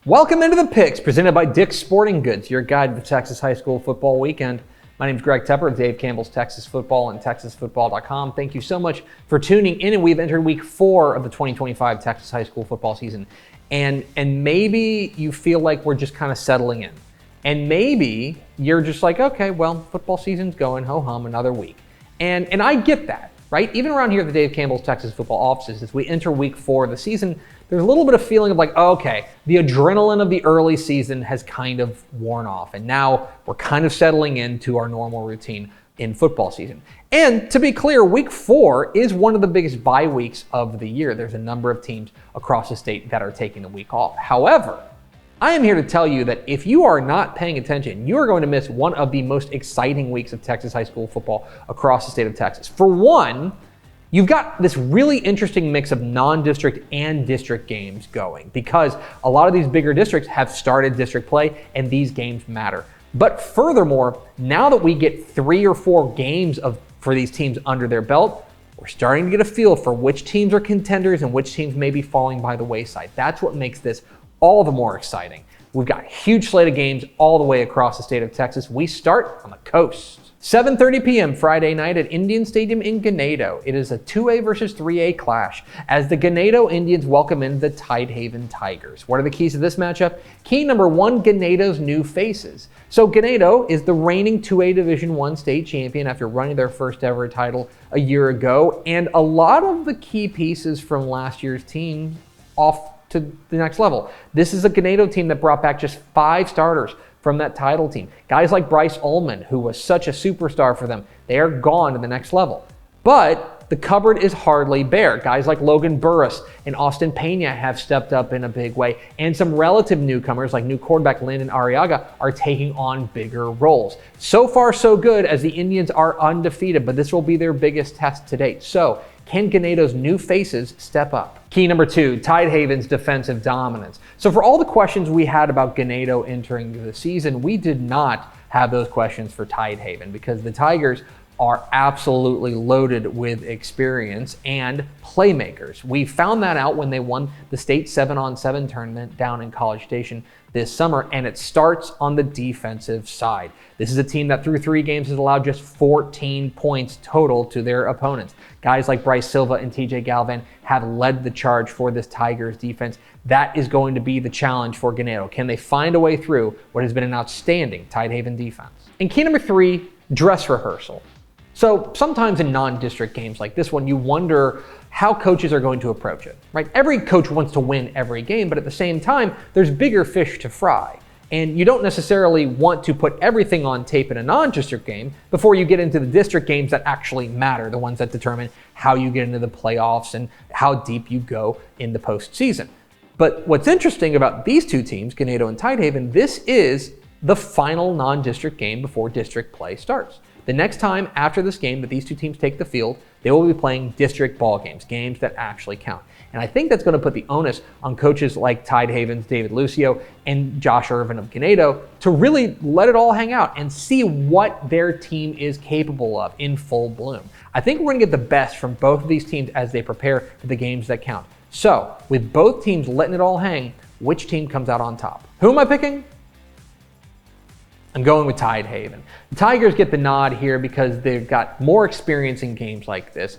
Welcome into the Picks, presented by Dick's Sporting Goods, your guide to Texas high school football weekend. My name is Greg Tepper of Dave Campbell's Texas Football and TexasFootball.com. Thank you so much for tuning in, and we've entered week 4 of the 2025 Texas high school football season. And maybe you feel like we're just kind of settling in. And maybe you're just like, okay, well, football season's going, ho-hum, another week. And I get that, right? Even around here at the Dave Campbell's Texas Football offices, as we enter week 4 of the season, there's a little bit of feeling of like, okay, the adrenaline of the early season has kind of worn off, and now we're kind of settling into our normal routine in football season. And to be clear, week 4 is one of the biggest bye weeks of the year. There's a number of teams across the state that are taking the week off. However, I am here to tell you that if you are not paying attention, you are going to miss one of the most exciting weeks of Texas high school football across the state of Texas. For one, you've got this really interesting mix of non-district and district games going because a lot of these bigger districts have started district play and these games matter. But furthermore, now that we get 3 or 4 games for these teams under their belt, we're starting to get a feel for which teams are contenders and which teams may be falling by the wayside. That's what makes this all the more exciting. We've got a huge slate of games all the way across the state of Texas. We start on the coast. 7:30 p.m. Friday night at Indian Stadium in Ganado. It is a 2A versus 3A clash as the Ganado Indians welcome in the Tidehaven Tigers. What are the keys to this matchup? Key number 1, Ganado's new faces. So Ganado is the reigning 2A Division I state champion after running their first ever title a year ago, and a lot of the key pieces from last year's team off to the next level. This is a Ganado team that brought back just 5 starters from that title team. Guys like Bryce Ullman, who was such a superstar for them, they are gone to the next level. But the cupboard is hardly bare. Guys like Logan Burris and Austin Pena have stepped up in a big way, and some relative newcomers like new quarterback Landon Arriaga are taking on bigger roles. So far, so good, as the Indians are undefeated, but this will be their biggest test to date. So, can Ganado's new faces step up? Key number 2, Tidehaven's defensive dominance. So for all the questions we had about Ganado entering the season, we did not have those questions for Tidehaven because the Tigers are absolutely loaded with experience and playmakers. We found that out when they won the state 7-on-7 tournament down in College Station this summer, and it starts on the defensive side. This is a team that through 3 games has allowed just 14 points total to their opponents. Guys like Bryce Silva and TJ Galvan have led the charge for this Tigers defense. That is going to be the challenge for Ganado. Can they find a way through what has been an outstanding Tidehaven defense? And key number 3, dress rehearsal. So sometimes in non-district games like this one, you wonder how coaches are going to approach it, right? Every coach wants to win every game, but at the same time, there's bigger fish to fry. And you don't necessarily want to put everything on tape in a non-district game before you get into the district games that actually matter, the ones that determine how you get into the playoffs and how deep you go in the postseason. But what's interesting about these 2 teams, Ganado and Tidehaven, this is the final non-district game before district play starts. The next time after this game that these 2 teams take the field, they will be playing district ball games, games that actually count. And I think that's going to put the onus on coaches like Tidehaven's David Lucio and Josh Irvin of Ganado to really let it all hang out and see what their team is capable of in full bloom. I think we're going to get the best from both of these teams as they prepare for the games that count. So, with both teams letting it all hang, which team comes out on top? Who am I picking? I'm going with Tidehaven. The Tigers get the nod here because they've got more experience in games like this.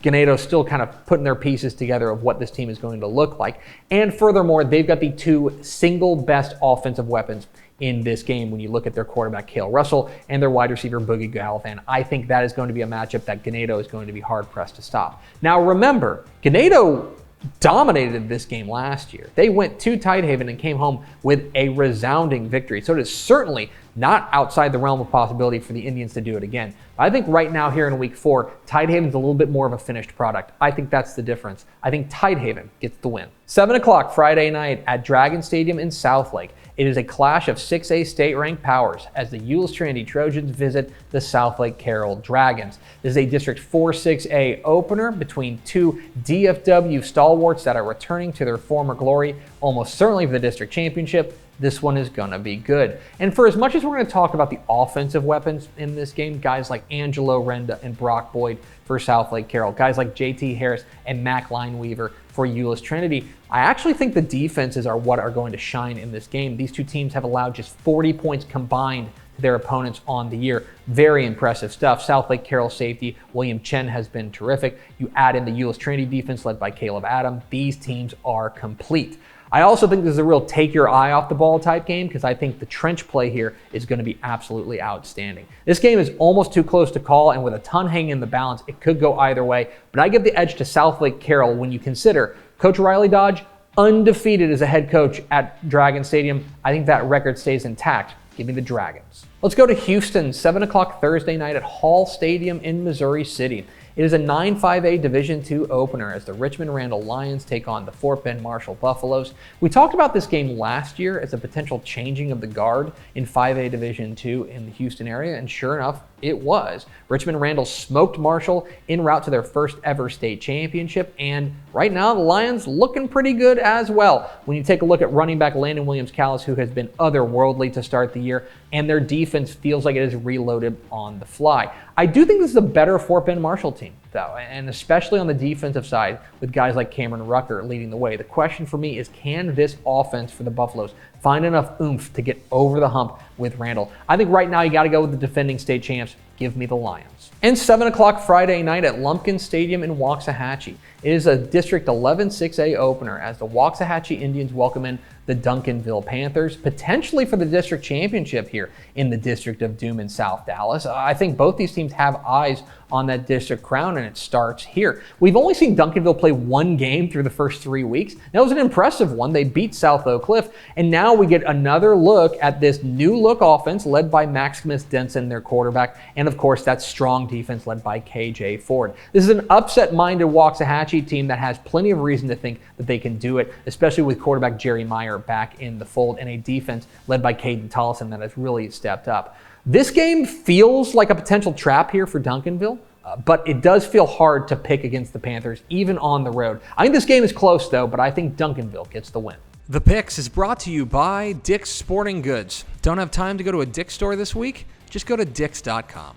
Ganado's still kind of putting their pieces together of what this team is going to look like. And furthermore, they've got the 2 single best offensive weapons in this game when you look at their quarterback, Cale Russell, and their wide receiver, Boogie Galvan. I think that is going to be a matchup that Ganado is going to be hard-pressed to stop. Now remember, Ganado dominated this game last year. They went to Tidehaven and came home with a resounding victory. So it is certainly not outside the realm of possibility for the Indians to do it again. I think right now here in week 4, Tidehaven's a little bit more of a finished product. I think that's the difference. I think Tidehaven gets the win. 7 o'clock Friday night at Dragon Stadium in Southlake. It is a clash of 6A state-ranked powers as the Euless Trinity Trojans visit the Southlake Carroll Dragons. This is a District 4-6A opener between 2 DFW stalwarts that are returning to their former glory, almost certainly for the district championship. This one is going to be good. And for as much as we're going to talk about the offensive weapons in this game, guys like Angelo Renda and Brock Boyd for Southlake Carroll, guys like JT Harris and Mac Lineweaver for Euless Trinity. I actually think the defenses are what are going to shine in this game. These two teams have allowed just 40 points combined to their opponents on the year. Very impressive stuff. Southlake Carroll safety William Chen has been terrific. You add in the Euless Trinity defense led by Caleb Adam. These teams are complete. I also think this is a real take your eye off the ball type game because I think the trench play here is going to be absolutely outstanding. This game is almost too close to call, and with a ton hanging in the balance, it could go either way. But I give the edge to Southlake Carroll when you consider Coach Riley Dodge undefeated as a head coach at Dragon Stadium. I think that record stays intact. Give me the Dragons. Let's go to Houston, 7 o'clock Thursday night at Hall Stadium in Missouri City. It is a 9-5A Division II opener as the Richmond Randall Lions take on the Fort Bend Marshall Buffaloes. We talked about this game last year as a potential changing of the guard in 5A Division II in the Houston area, and sure enough, it was. Richmond Randall smoked Marshall en route to their first ever state championship, and right now the Lions looking pretty good as well. When you take a look at running back Landon Williams-Callis, who has been otherworldly to start the year, and their defense feels like it is reloaded on the fly. I do think this is a better Fort Bend Marshall team, though, and especially on the defensive side with guys like Cameron Rucker leading the way. The question for me is, can this offense for the Buffaloes find enough oomph to get over the hump with Randall? I think right now you got to go with the defending state champs. Give me the Lions. And 7 o'clock Friday night at Lumpkin Stadium in Waxahachie. It is a District 11 6A opener as the Waxahachie Indians welcome in the Duncanville Panthers, potentially for the district championship here in the District of Doom in South Dallas. I think both these teams have eyes on that district crown, and it starts here. We've only seen Duncanville play one game through the first 3 weeks. That was an impressive one. They beat South Oak Cliff, and now we get another look at this new look offense led by Maximus Denson, their quarterback, and of course that strong defense led by KJ Ford. This is an upset-minded Waxahachie team that has plenty of reason to think that they can do it, especially with quarterback Jerry Meyer back in the fold and a defense led by Caden Tollison that has really stepped up. This game feels like a potential trap here for Duncanville, but it does feel hard to pick against the Panthers, even on the road. I think this game is close, though, but I think Duncanville gets the win. The Picks is brought to you by Dick's Sporting Goods. Don't have time to go to a Dick's store this week? Just go to Dicks.com.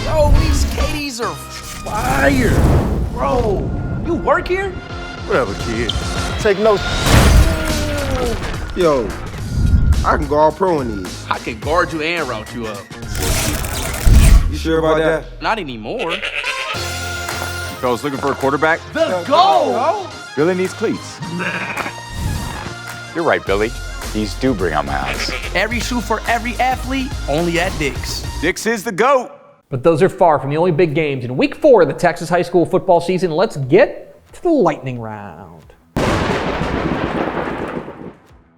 Yo, these Katie's are fire. Bro, you work here? Whatever, kid. Take notes. Yo, I can go all pro in these. I can guard you and route you up. You sure about that? Not anymore. You fellas looking for a quarterback? The goal! Billy needs cleats. You're right, Billy. These do bring out my eyes. Every shoe for every athlete, only at Dick's. Dick's is the GOAT. But those are far from the only big games. In week 4 of the Texas high school football season, let's get to the lightning round.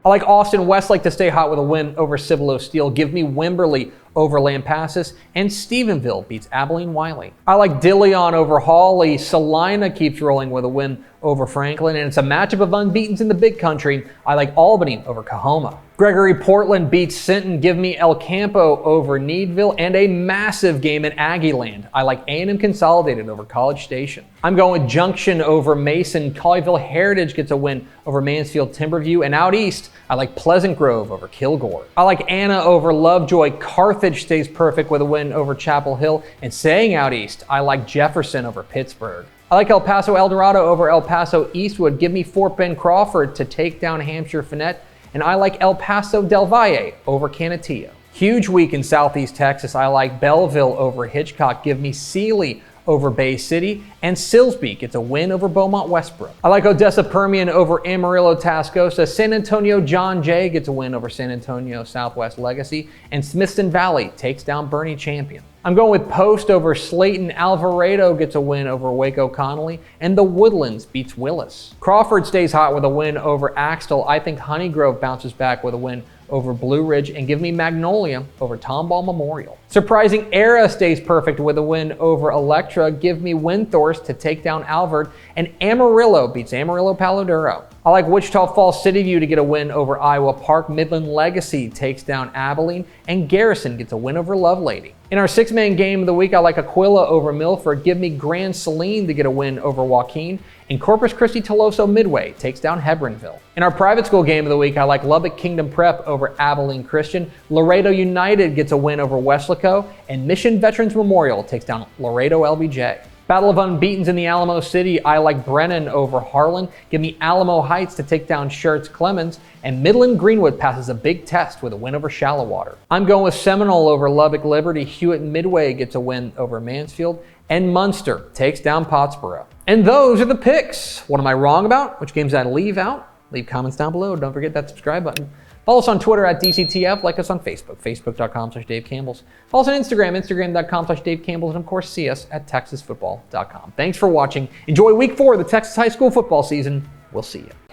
I like Austin Westlake to stay hot with a win over Cibolo Steel. Give me Wimberley over Lampasas, and Stephenville beats Abilene Wiley. I like Dilion over Hawley. Salina keeps rolling with a win over Franklin, and it's a matchup of unbeatens in the big country. I like Albany over Coahoma. Gregory Portland beats Sinton. Give me El Campo over Needville, and a massive game in Aggieland. I like A&M Consolidated over College Station. I'm going Junction over Mason. Colleyville Heritage gets a win over Mansfield Timberview, and out east, I like Pleasant Grove over Kilgore. I like Anna over Lovejoy. Carthage stays perfect with a win over Chapel Hill, and staying out east, I like Jefferson over Pittsburgh. I like El Paso Eldorado over El Paso Eastwood. Give me Fort Bend Crawford to take down Hampshire Finette, and I like El Paso Del Valle over Canutillo. Huge week in Southeast Texas. I like Belleville over Hitchcock. Give me Sealy over Bay City, and Silsbee gets a win over Beaumont Westbrook. I like Odessa Permian over Amarillo Tascosa. San Antonio John Jay gets a win over San Antonio Southwest Legacy, and Smithson Valley takes down Bernie Champion. I'm going with Post over Slayton. Alvarado gets a win over Waco Connolly, and the Woodlands beats Willis. Crawford stays hot with a win over Axtell. I think Honeygrove bounces back with a win over Blue Ridge, and give me Magnolia over Tomball Memorial. Surprising Era stays perfect with a win over Electra. Give me Windthorst to take down Alvord, and Amarillo beats Amarillo Palo Duro. I like Wichita Falls City View to get a win over Iowa Park. Midland Legacy takes down Abilene, and Garrison gets a win over Lovelady. In our 6-man game of the week, I like Aquila over Milford. Give me Grand Saline to get a win over Joaquin, and Corpus Christi Toloso Midway takes down Hebronville. In our private school game of the week, I like Lubbock Kingdom Prep over Abilene Christian. Laredo United gets a win over Weslaco, and Mission Veterans Memorial takes down Laredo LBJ. Battle of Unbeatens in the Alamo City. I like Brennan over Harlan. Give me Alamo Heights to take down Schertz Clemens. And Midland Greenwood passes a big test with a win over Shallowater. I'm going with Seminole over Lubbock Liberty. Hewitt Midway gets a win over Mansfield. And Munster takes down Pottsboro. And those are the picks. What am I wrong about? Which games did I leave out? Leave comments down below. Don't forget that subscribe button. Follow us on Twitter at DCTF. Like us on Facebook, facebook.com/DaveCampbells. Follow us on Instagram, instagram.com/DaveCampbells. And of course, see us at TexasFootball.com. Thanks for watching. Enjoy week 4 of the Texas high school football season. We'll see you.